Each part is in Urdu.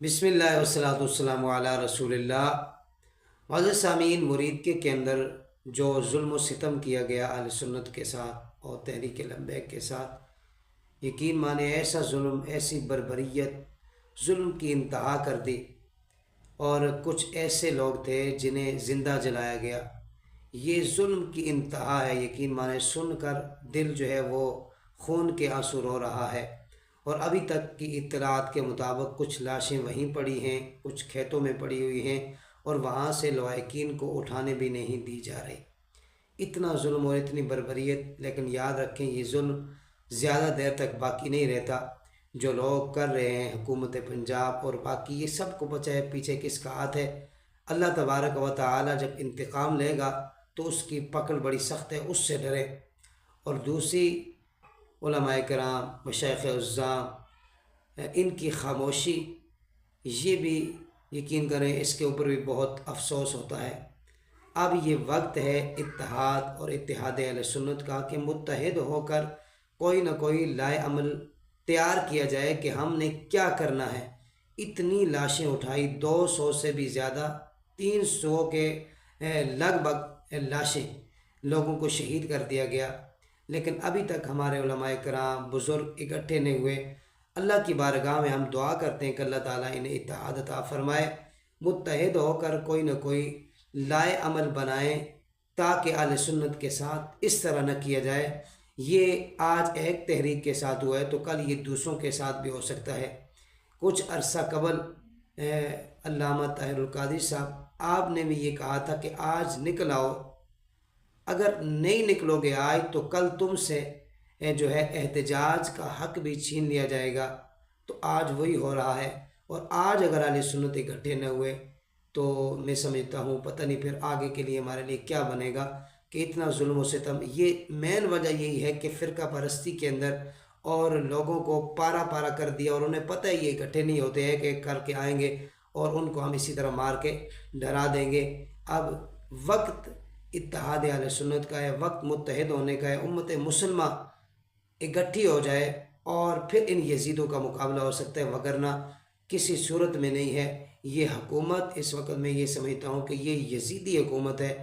بسم اللہ والصلاۃ والسلام علی رسول اللہ۔ معزز سامعین، مرید کے اندر جو ظلم و ستم کیا گیا اہل سنت کے ساتھ اور تحریک لبیک کے ساتھ، یقین مانے ایسا ظلم، ایسی بربریت، ظلم کی انتہا کر دی، اور کچھ ایسے لوگ تھے جنہیں زندہ جلایا گیا۔ یہ ظلم کی انتہا ہے، یقین مانے سن کر دل جو ہے وہ خون کے آنسو رو رہا ہے۔ اور ابھی تک کی اطلاعات کے مطابق کچھ لاشیں وہیں پڑی ہیں، کچھ کھیتوں میں پڑی ہوئی ہیں، اور وہاں سے لواحقین کو اٹھانے بھی نہیں دی جا رہی۔ اتنا ظلم اور اتنی بربریت، لیکن یاد رکھیں یہ ظلم زیادہ دیر تک باقی نہیں رہتا۔ جو لوگ کر رہے ہیں، حکومت پنجاب اور باقی، یہ سب کو پتہ ہے پیچھے کس کا ہاتھ ہے۔ اللہ تبارک و تعالی جب انتقام لے گا تو اس کی پکڑ بڑی سخت ہے، اس سے ڈریں۔ اور دوسری، علماء کرام، مشائخ عظام، ان کی خاموشی، یہ بھی یقین کریں اس کے اوپر بھی بہت افسوس ہوتا ہے۔ اب یہ وقت ہے اتحاد اور اتحاد اہل سنت کا، کہ متحد ہو کر کوئی نہ کوئی لائے عمل تیار کیا جائے کہ ہم نے کیا کرنا ہے۔ اتنی لاشیں اٹھائی، 200 سے بھی زیادہ، 300 کے لگ بھگ لاشیں، لوگوں کو شہید کر دیا گیا، لیکن ابھی تک ہمارے علماء کرام بزرگ اکٹھے نہیں ہوئے۔ اللہ کی بارگاہ میں ہم دعا کرتے ہیں کہ اللہ تعالیٰ انہیں اتحاد عطا فرمائے، متحد ہو کر کوئی نہ کوئی لائے عمل بنائیں، تاکہ اہل سنت کے ساتھ اس طرح نہ کیا جائے۔ یہ آج ایک تحریک کے ساتھ ہوا ہے تو کل یہ دوسروں کے ساتھ بھی ہو سکتا ہے۔ کچھ عرصہ قبل علامہ طاہر القادری صاحب، آپ نے بھی یہ کہا تھا کہ آج نکل آؤ، اگر نہیں نکلو گے آج تو کل تم سے جو ہے احتجاج کا حق بھی چھین لیا جائے گا۔ تو آج وہی ہو رہا ہے، اور آج اگر اہل سنت اکٹھے نہ ہوئے تو میں سمجھتا ہوں پتہ نہیں پھر آگے کے لیے ہمارے لیے کیا بنے گا۔ کہ اتنا ظلم و ستم، یہ مین وجہ یہی ہے کہ فرقہ پرستی کے اندر اور لوگوں کو پارا پارا کر دیا، اور انہیں پتہ ہی یہ اکٹھے نہیں ہوتے ہیں کہ کر کے آئیں گے اور ان کو ہم اسی طرح مار کے ڈرا دیں گے۔ اب وقت اتحاد اہل سنت کا ہے، وقت متحد ہونے کا ہے، امت مسلمہ اکٹھی ہو جائے اور پھر ان یزیدوں کا مقابلہ ہو سکتا ہے، وگرنہ کسی صورت میں نہیں ہے۔ یہ حکومت اس وقت میں یہ سمجھتا ہوں کہ یہ یزیدی حکومت ہے۔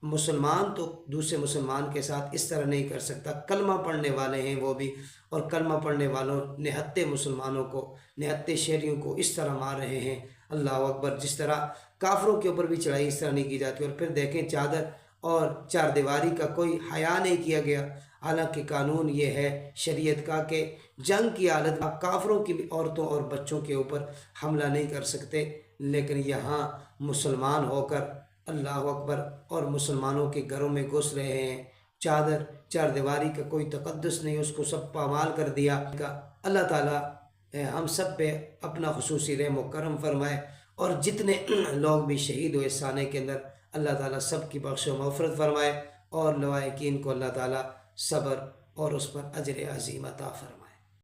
مسلمان تو دوسرے مسلمان کے ساتھ اس طرح نہیں کر سکتا، کلمہ پڑھنے والے ہیں وہ بھی، اور کلمہ پڑھنے والوں نہتے مسلمانوں کو، نہتے شہریوں کو اس طرح مار رہے ہیں۔ اللہ اکبر! جس طرح کافروں کے اوپر بھی چڑھائی اس طرح نہیں کی جاتی، اور پھر دیکھیں چادر اور چار دیواری کا کوئی حیا نہیں کیا گیا، حالانکہ قانون یہ ہے شریعت کا کہ جنگ کی حالت میں کافروں کی عورتوں اور بچوں کے اوپر حملہ نہیں کر سکتے، لیکن یہاں مسلمان ہو کر اللہ اکبر اور مسلمانوں کے گھروں میں گھس رہے ہیں۔ چادر چار دیواری کا کوئی تقدس نہیں، اس کو سب پامال کر دیا۔ اللہ تعالیٰ ہم سب پہ اپنا خصوصی رحم و کرم فرمائے، اور جتنے لوگ بھی شہید ہوئے اس سانے کے اندر، اللہ تعالیٰ سب کی بخش و مغفرت فرمائے، اور لواحقین کو اللہ تعالیٰ صبر اور اس پر اجر عظیم عطا فرمائے۔